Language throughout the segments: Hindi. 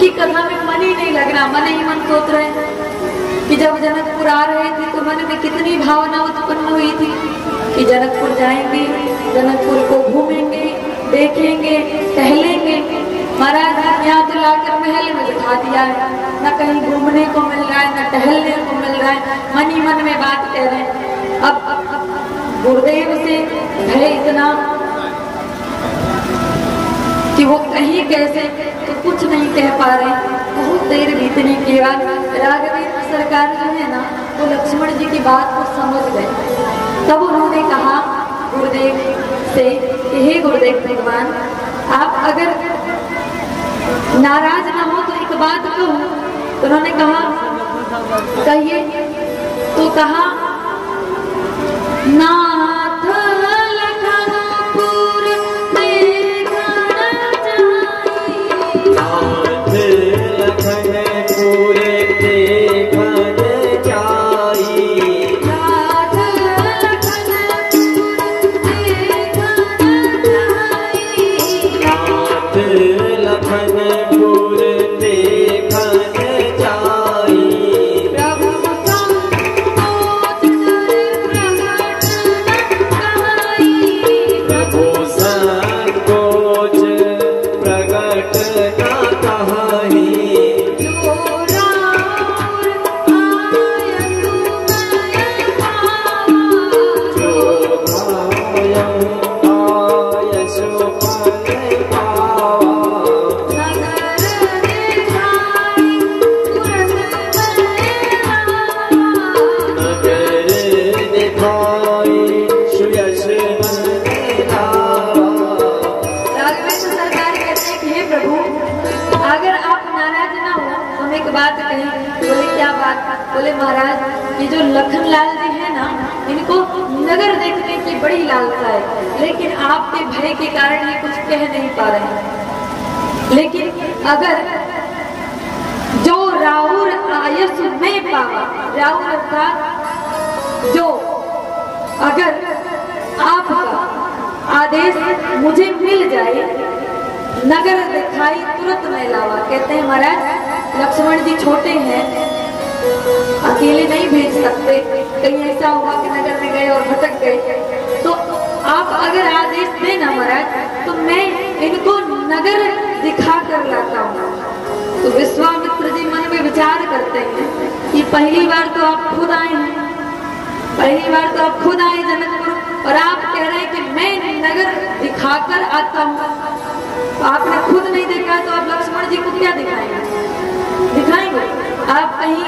उनकी कथा में मन ही नहीं लग रहा, मन ही मन सोच रहे कि जब जनकपुर आ रहे थे तो मन में कितनी भावना उत्पन्न हुई थी कि जनकपुर जाएंगे, जनकपुर को घूमेंगे, देखेंगे, टहलेंगे। महाराज यहाँ तो लाकर महल में बिठा दिया है, न कहीं घूमने को मिल रहा है, न टहलने को मिल रहा है, मन ही मन में बात कह रहे हैं। अब गुरुदेव से भय इतना कि वो कहीं कैसे तो कुछ नहीं कह पा रहे। बहुत देर बीतने के बाद राघवेंद्र सरकार जो है ना वो लक्ष्मण जी की बात को समझ गए। तब उन्होंने कहा गुरुदेव से कि हे गुरुदेव भगवान, आप अगर नाराज ना हो तो एक बात कहूं। तो उन्होंने कहा कहिए। तो कहा नाथ लखनपुर बोले महाराज ये जो लखनलाल जी है ना इनको नगर देखने की बड़ी लालसा है, लेकिन आपके भय के कारण ये कुछ कह नहीं पा रहे हैं। लेकिन अगर जो राहुल आयस में पावा, राहुल अर्थात जो अगर आपका आदेश मुझे मिल जाए नगर दिखाई तुरंत मैं लावा। कहते हैं महाराज लक्ष्मण जी छोटे हैं, अकेले नहीं भेज सकते, कहीं ऐसा हुआ कि नगर में गए और भटक गए, तो आप अगर आदेश देना महाराज तो मैं इनको नगर दिखा कर लाता हूँ। तो विश्वामित्र जी मन में विचार करते हैं कि पहली बार तो आप खुद आए हैं, पहली बार तो आप खुद आए जनकपुर और आप कह रहे हैं कि मैं नगर दिखाकर आता हूँ। तो आपने खुद नहीं देखा तो आप लक्ष्मण जी को क्या दिखाएंगे? दिखाएंगे? आप कहीं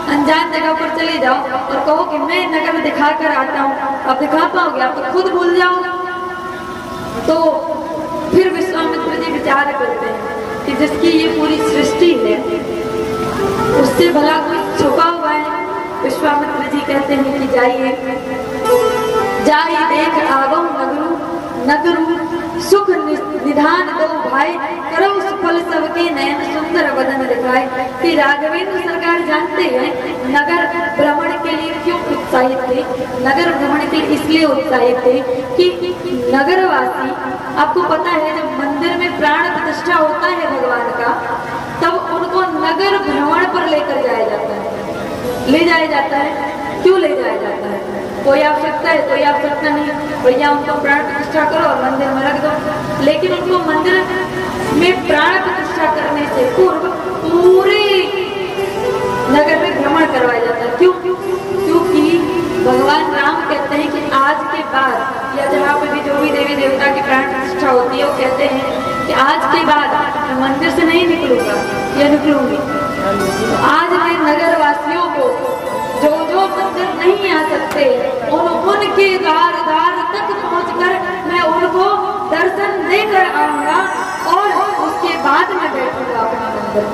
अनजान जगह पर चले जाओ और कहो कि मैं नगर में दिखा कर आता हूँ, आप दिखा पाओगे? आप तो खुद भूल जाओगे। तो फिर विश्वामित्र जी विचार करते हैं कि जिसकी ये पूरी सृष्टि है उससे भला कोई छुपा हुआ है। विश्वामित्र जी कहते हैं कि जाइए, जाइए देख आगो नगरू नगरू सुख निधान दो भाई, करो सुफल सबके नयन सुंदर वदन दिखाए। कि राघवेंद्र सरकार जानते हैं नगर भ्रमण के लिए क्यों उत्साहित थे। नगर भ्रमण के लिए इसलिए उत्साहित थे कि नगरवासी, आपको पता है जब मंदिर में प्राण प्रतिष्ठा होता है भगवान का तब उनको नगर भ्रमण पर लेकर जाया जाता है। ले जाया जाता है, क्यों ले जाया जाता है? कोई आवश्यकता है, कोई आवश्यकता नहीं, भैया उनको प्राण प्रतिष्ठा करो और मंदिर में रख दो। लेकिन उनको मंदिर में प्राण प्रतिष्ठा करने से पूर्व पूरे नगर में भ्रमण करवाया जाता है। क्यों? क्योंकि भगवान राम कहते हैं कि आज के बाद या जहाँ पे भी जो भी देवी देवता की प्राण प्रतिष्ठा होती है वो कहते हैं कि आज के बाद मैं मंदिर से नहीं निकलूंगा या निकलूंगी। आज मैं नगर वासियों को जो जो मंदिर नहीं आ सकते उनके द्वार तक पहुंचकर मैं उनको दर्शन देकर आऊंगा और उसके बाद मैं बैठूंगा अपने मंदिर।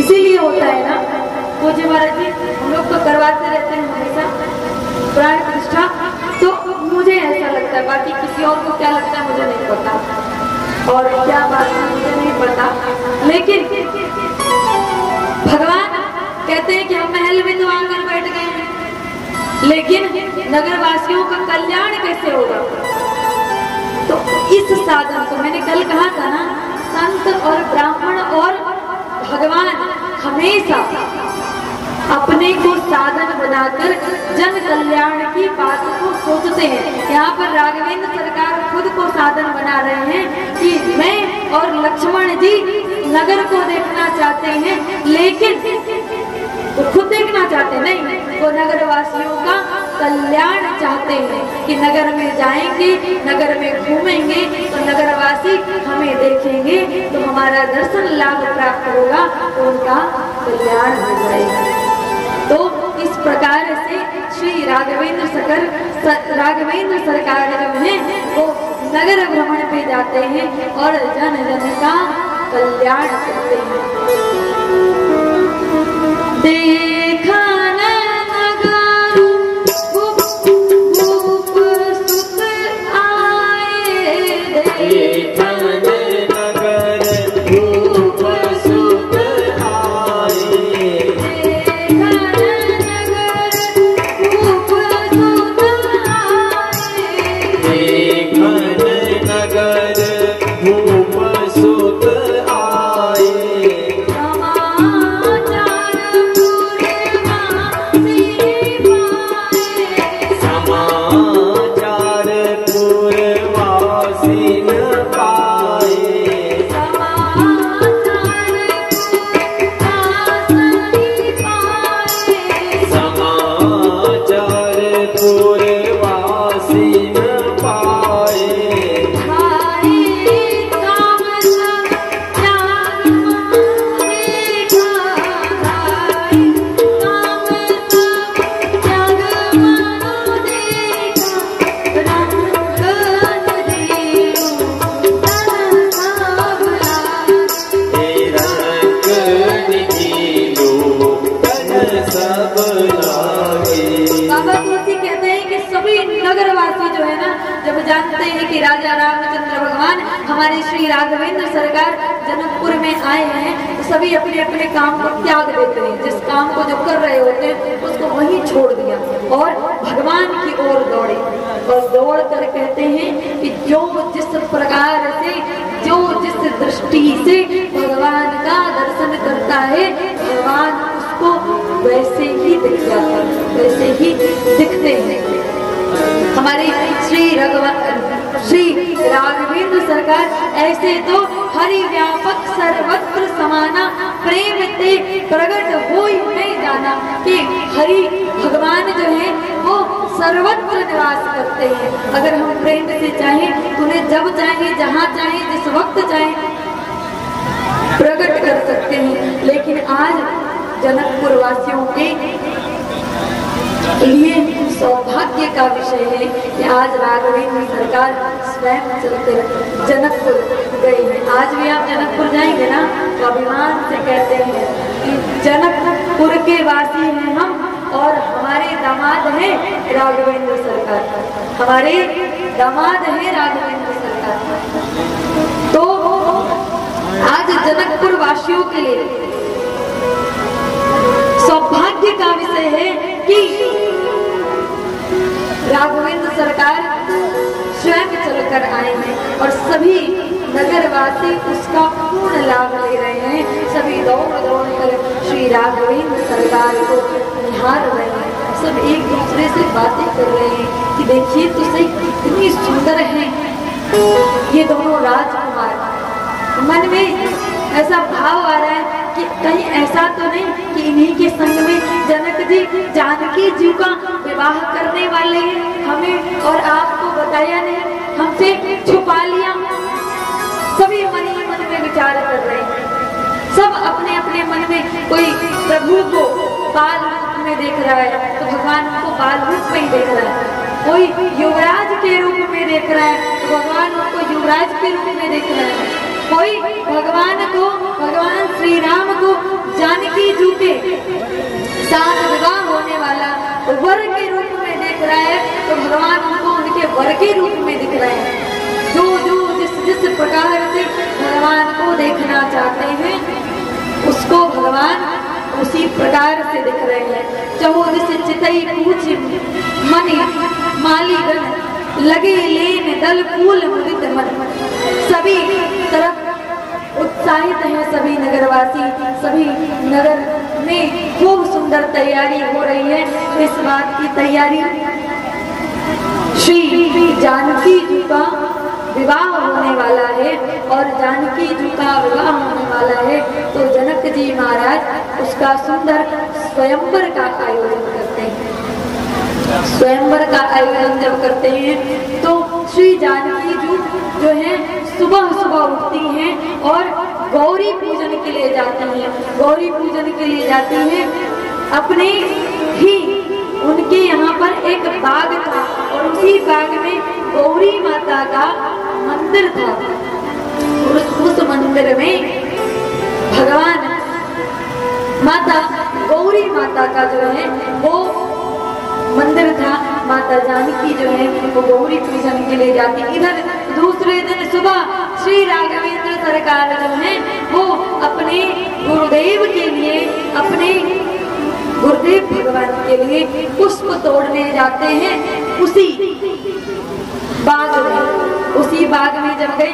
इसीलिए होता है ना पूज्य महाराज जी, हम लोग तो करवाते रहते हैं हमेशा प्राण प्रतिष्ठा। तो मुझे ऐसा लगता है, बाकी किसी और को क्या लगता है मुझे नहीं पता और क्या बात है मुझे नहीं पता, लेकिन भगवान कहते हैं कि हम महल में तो आकर बैठ गए हैं, लेकिन नगरवासियों का कल्याण कैसे होगा? तो इस साधन को मैंने कल कहा था ना, संत और ब्राह्मण पहुंचते हैं। यहाँ पर राघवेंद्र सरकार खुद को साधन बना रहे हैं कि मैं और लक्ष्मण जी नगर को देखना चाहते हैं, लेकिन वो खुद देखना चाहते नहीं, वो नगर वासियों का कल्याण चाहते हैं कि नगर में जाएंगे, नगर में घूमेंगे तो नगरवासी हमें देखेंगे तो हमारा दर्शन लाभ प्राप्त होगा, तो उनका कल्याण हो जाएगा। तो इस प्रकार से श्री राघवेंद्र सरकार जो है वो नगर भ्रमण पे जाते हैं और जन जन का कल्याण करते हैं। देखा जानते हैं कि राजा रामचंद्र भगवान हमारे श्री राघवेंद्र सरकार जनकपुर में आए हैं, तो सभी अपने अपने काम को त्याग देते हैं। जिस काम को जो कर रहे होते हैं उसको वहीं छोड़ दिया और भगवान की ओर दौड़े और दौड़ कर कहते हैं कि जो जिस प्रकार से, जो जिस दृष्टि से भगवान का दर्शन करता है, भगवान उसको वैसे ही दिख जाता है, वैसे ही दिखते हैं। हमारे श्री राघवेंद्र सरकार ऐसे तो हरि व्यापक सर्वत्र समाना प्रेम ते प्रकट हो ही नहीं जाना कि हरि भगवान जो है वो सर्वत्र निवास करते हैं। अगर हम प्रेम से चाहें तो उन्हें जब चाहें, जहाँ चाहें, जिस वक्त चाहें प्रकट कर सकते हैं। लेकिन आज जनकपुर वासियों के लिए सौभाग्य का विषय है कि आज राघवेंद्र सरकार स्वयं चलते जनकपुर गए हैं। आज भी आप जनकपुर जाएंगे ना तो अभिमान से कहते हैं कि जनकपुर के वासी हैं हम और हमारे दामाद हैं राघवेंद्र सरकार, हमारे दामाद हैं राघवेंद्र सरकार। तो आज जनकपुर वासियों के लिए सौभाग्य का विषय है कि राघवेंद्र सरकार स्वयं चलकर आए हैं और सभी नगरवासी उसका पूर्ण लाभ ले रहे हैं। सभी दौड़ दौड़ कर श्री राघवेंद्र सरकार को निहार रहे हैं। सब एक दूसरे से बातें कर रहे हैं कि देखिए तो सही कितनी सुंदर है ये दोनों राजकुमार। मन में ऐसा भाव आ रहा है कि कहीं ऐसा तो नहीं कि इन्हीं के संग में जनक जी जानकी जी का विवाह करने वाले हैं, हमें और आपको बताया नहीं, हमसे छुपा लिया। सभी मन ही मन में विचार कर रहे हैं। सब अपने अपने मन में कोई प्रभु को बाल रूप में देख रहा है तो भगवान को बाल रूप में ही देख रहा है, कोई युवराज के रूप में देख रहा है तो भगवान उनको युवराज के रूप में देख रहा है, कोई भगवान श्री राम को जानकी जी के साथ विवाह होने वाला वर के रूप में देख रहा है तो भगवान उनको उनके वर के रूप में दिख रहे हैं। जो जो जिस प्रकार से भगवान को देखना चाहते हैं उसको भगवान उसी प्रकार से दिख रहे हैं। चाहो जिसे चितई पूछ मणि मालीगण लगे लेन दल फूल मुदित मन, सभी तरफ उत्साहित हैं सभी नगरवासी। सभी नगर में खूब सुंदर तैयारी हो रही है। इस बात की तैयारी श्री जानकी जी का विवाह होने वाला है और जानकी जी का विवाह होने वाला है तो जनक जी महाराज उसका सुंदर स्वयंवर का आयोजन करते हैं। स्वयंवर का आयोजन जब करते हैं तो श्री जानकी जी जो है सुबह सुबह उठती हैं और गौरी पूजन के लिए जाती हैं। गौरी पूजन के लिए जाती हैं। अपने ही उनके यहाँ पर एक बाग था और उसी बाग में गौरी माता का मंदिर था। उस मंदिर में भगवान माता गौरी माता का जो है वो मंदिर था। माता जानकी जो है वो गौरी पूजन के लिए जाती। इधर दूसरे दिन सुबह श्री राघवेंद्र सरकार जो है वो अपने गुरुदेव के लिए अपने गुरुदेव भगवान के लिए पुष्प तोड़ने जाते हैं उसी बाग में। उसी बाग में जब गए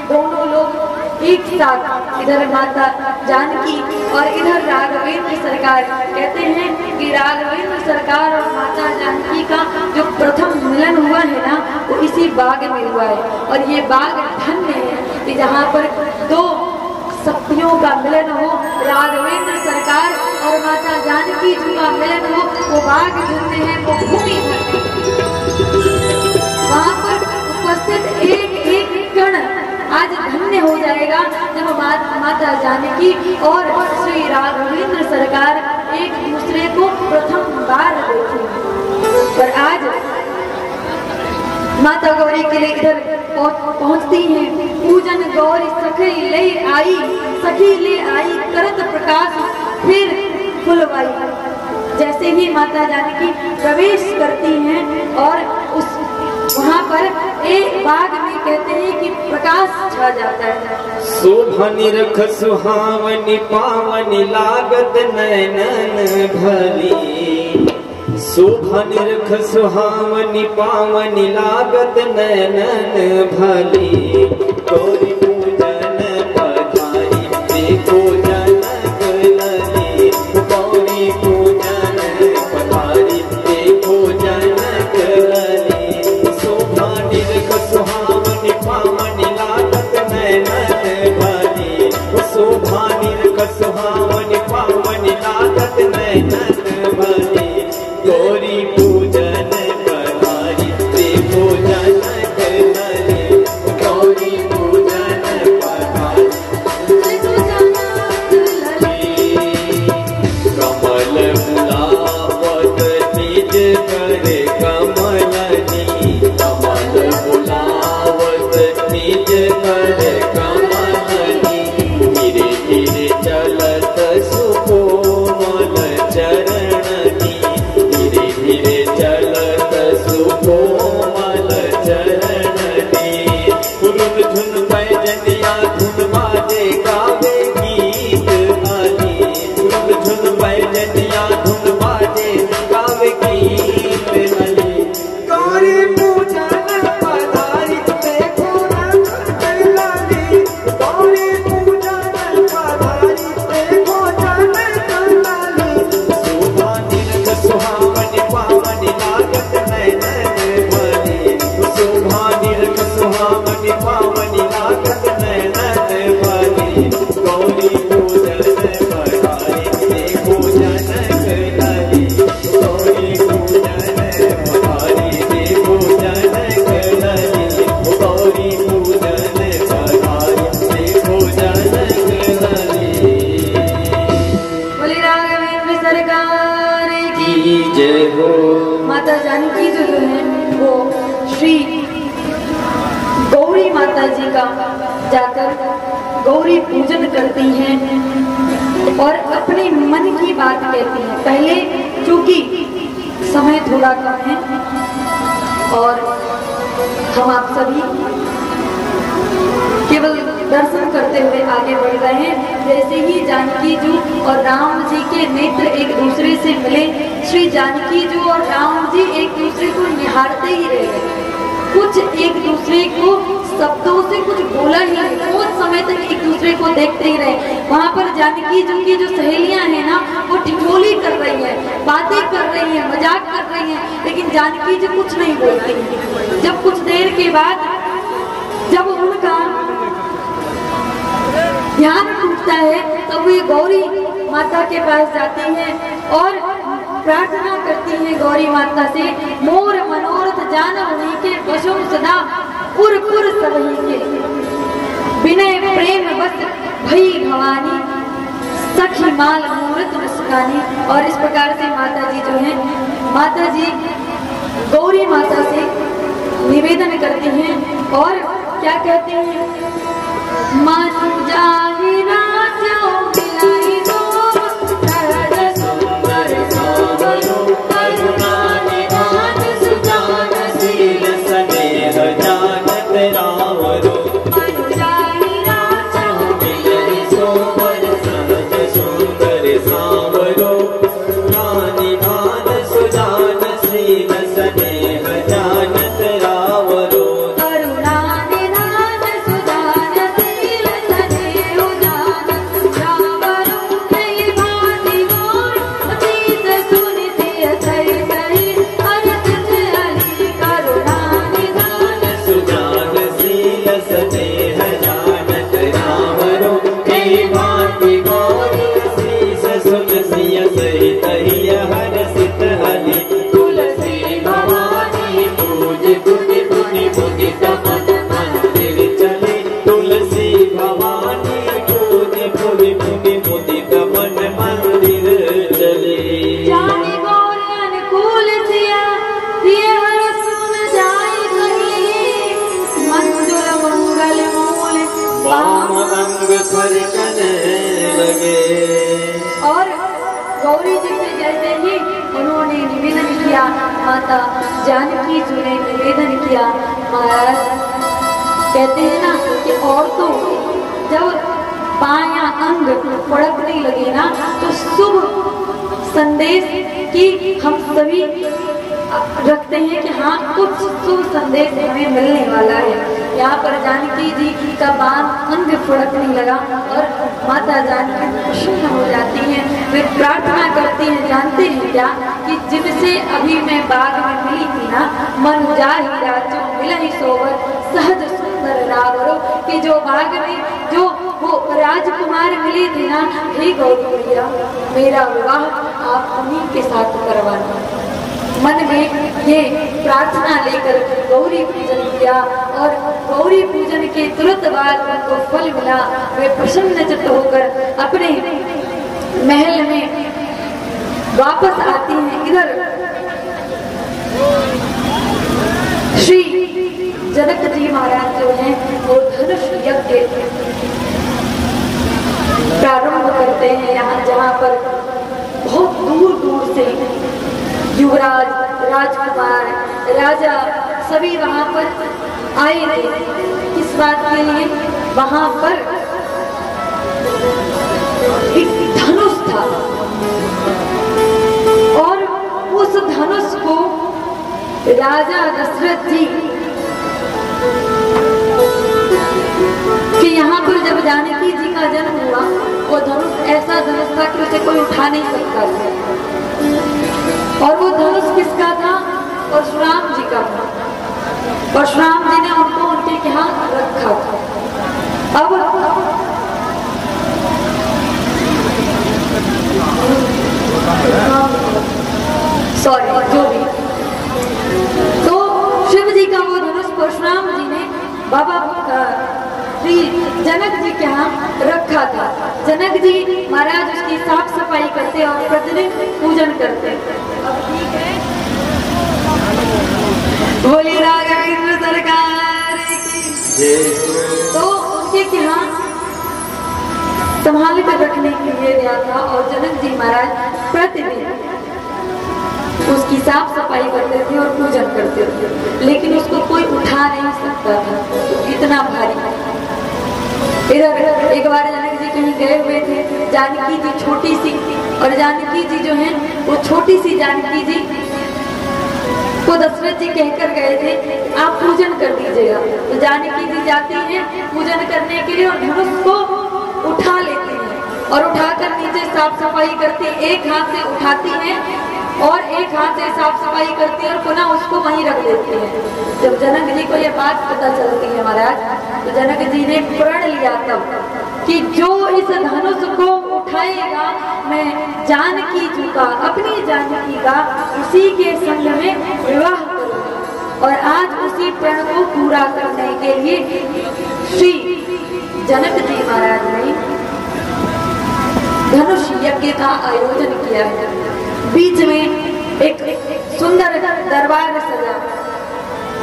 दोनों लोग एक साथ, इधर माता जानकी और इधर राघवेंद्र सरकार, कहते हैं कि राघवेंद्र सरकार और माता जानकी का जो प्रथम मिलन हुआ है ना वो इसी बाग में हुआ है। और ये बाग धन्य है कि जहाँ पर दो शक्तियों का मिलन हो, राघवेंद्र सरकार और माता जानकी जी का मिलन हो, वो बाग धन्य है, वो भूमि धन्य। वहाँ पर उपस्थित एक एक कण आज धन्य हो जाएगा जब माता जानकी और श्री राघवेंद्र सरकार एक दूसरे को प्रथम बार देखेंगे। पर आज माता गौरी के लिए इधर पहुंचती हैं। पूजन गौरी सखी ले आई, सखी ले आई करत प्रकाश फिर फुलवाई। जैसे ही माता जानकी प्रवेश करती हैं और उस वहाँ पर एक बाग में कहते हैं कि प्रकाश छा जाता है। शोभा निरख सुहावनी पावनी लागत नैनन भली। शोभा निरख सुहावनी पावनी लागत नैनन भली। गौरी पूजन पधारी देखो जनक लली। गौरी पूजन पधारी देखो जनक लली। शोभा निरख सुहावनी पावनी लागत नैनन भली। शोभा निरख सुहावनी पावनी लागत नैनन भली। गौरी पूजन पधारी देखो जनक लली। गौरी पूजन पधारी देखो जनक लली। कमल बुलावत निज करे कमलनी। कमल बुलावत निज करे कमलनी। धीरे धीरे चलत सुकोमल चरणनी। धीरे धीरे चलत सुकोमल चरणनी। धुन धुन पैजनिया धुन बाजे गावे गीत आली। धुन धुन पैजनिया धुन बाजे गावे गीत आली। गौरी पूजन पधारी देखो जनक लली। गौरी पूजन पधारी देखो जनक लली। शोभा निरख सुहावनी पावनी लागत नैनन भली। शोभा निरख सुहावनी पावनी लागत नैनन भली। गौरी पूजन पधारी देखो जनक लली। गौरी पूजन पधारी देखो जनक लली। गौरी पूजन पधारी देखो जनक लली। बोले राघवेंद्र सरकार की जय हो। माता जानकी जो है वो श्री गौरी माता जी का जाकर गौरी पूजन करती हैं और अपने मन की बात कहती हैं। पहले चूंकि समय थोड़ा कम है और हम आप सभी केवल दर्शन करते हुए आगे बढ़ रहे हैं। जैसे ही जानकी जी और राम जी के नेत्र एक दूसरे से मिले, श्री जानकी जी और राम जी एक दूसरे को निहारते ही रहे। कुछ एक दूसरे को शब्दों से कुछ बोला ही नहीं, बहुत समय तक एक दूसरे को देखते ही रहे। वहाँ पर जानकी जी की जो सहेलियां हैं ना वो ठिठोली कर रही है, बातें कर रही है, मजाक कर रही है, लेकिन जानकी जी कुछ नहीं बोलती। जब कुछ देर के बाद जब उनका ध्यान टूटता है तो वे गौरी माता के पास जाती हैं और प्रार्थना करती हैं गौरी माता से, मोर मनोरथ जाना उन्हीं के वशों सदा पुर पुर सबही के, विनय प्रेम बस भई भवानी, सखी माल मूर्त मुस्कानी। और इस प्रकार से माता जी जो है, माता जी गौरी माता से निवेदन करती हैं और क्या कहती हैं, मन जाहि राजो मिलाई दो सहज सुंदर सोवरो, करुणा निधान सुजान शील स्नेह जानत रावरो, मन जाहि राजो मिलाई सोवर सहज सुंदर सावरो, निधान सुजान शील स्नेह जानत रावरो, और गौरी जी से जैसे ही उन्होंने निवेदन किया, माता जानकी जी ने निवेदन किया, महाराज कहते हैं ना कि औरतों जब बायां अंग फड़कने लगे ना तो शुभ संदेश की हम सभी रखते हैं कि हाँ कुछ शुभ संदेश हमें मिलने वाला है। यहाँ पर जानकी जी का बाम अंग फड़कने लगा और माता जानकी प्रसन्न हो जाती हैं। वे प्रार्थना करती हैं, जानते हैं क्या कि जिनसे अभी मैं बाग में मिली थी ना, मन जाहि राजो मिलहि सोवर सहज सुंदर रावरो, कि जो बाग में जो वो राजकुमार मिले थे ना, हे गौरी मैया मेरा विवाह आप उन्हीं के साथ करवाना। मन में ये प्रार्थना लेकर गौरी पूजन किया और गौरी पूजन के तुरंत बाद उनको फल मिला। वे प्रसन्नचित्त होकर अपने महल में वापस आती हैं। इधर श्री जनक जी महाराज जो हैं वो धनुष यज्ञ प्रारंभ करते हैं। यहाँ जहाँ पर बहुत दूर दूर से युवराज, राजकुमार, राजा सभी वहां पर आए थे। किस बात के लिए? वहां पर एक धनुष था और उस धनुष को राजा दशरथ जी कि यहाँ पर जब जानकी जी का जन्म हुआ, वो धनुष ऐसा धनुष था कि उसे कोई उठा नहीं सकता था। और वो धनुष किसका था? परशुराम जी का था। परशुराम जी ने उनको उनके यहाँ रखा था। अब सॉरी जो भी, तो शिव जी का वो धनुष परशुराम जी ने बाबा श्री जनक जी के यहाँ रखा था। जनक जी महाराज उसकी साफ सफाई करते और प्रतिदिन पूजन करते। बोलिए राघवेंद्र सरकार की। तो उनके यहाँ संभाल कर रखने के लिए गया था और जनक जी महाराज प्रतिदिन उसकी साफ सफाई करते थे और पूजन करते थे, लेकिन उसको कोई उठा नहीं सकता था, इतना भारी। इधर एक बार जनक जी कहीं गए हुए थे, जानकी जी छोटी सी, और जानकी जी जो है वो छोटी सी जानकी जी को दशरथ जी कहकर गए थे आप पूजन कर दीजिएगा। तो जानकी जी जाती हैं पूजन करने के लिए और धनुष को उठा लेती हैं और उठाकर नीचे साफ सफाई करती, एक हाथ से उठाती हैं और एक हाथ से साफ सफाई करती है और पुनः उसको वहीं रख देती है। जब जनक जी को ये बात पता चलती है महाराज, तो जनक जी ने प्रण लिया तब कि जो इस धनुष को उठाएगा मैं जानकी जी का, अपनी जानकी का उसी के संग में विवाह करूंगा। और आज उसी प्रण को पूरा करने के लिए श्री जनक जी महाराज ने धनुष यज्ञ का आयोजन किया है। बीच में एक सुंदर दरबार सजा,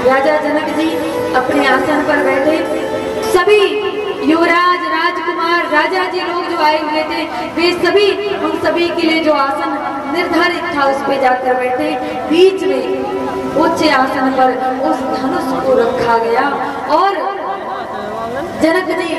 राजा जनक जी अपने आसन पर बैठे, सभी युवराज राजकुमार राजा जी लोग जो आए हुए थे वे सभी, उन सभी के लिए जो आसन निर्धारित था उस पे जाकर बैठे। बीच में उच्च आसन पर उस धनुष को रखा गया और जनक जी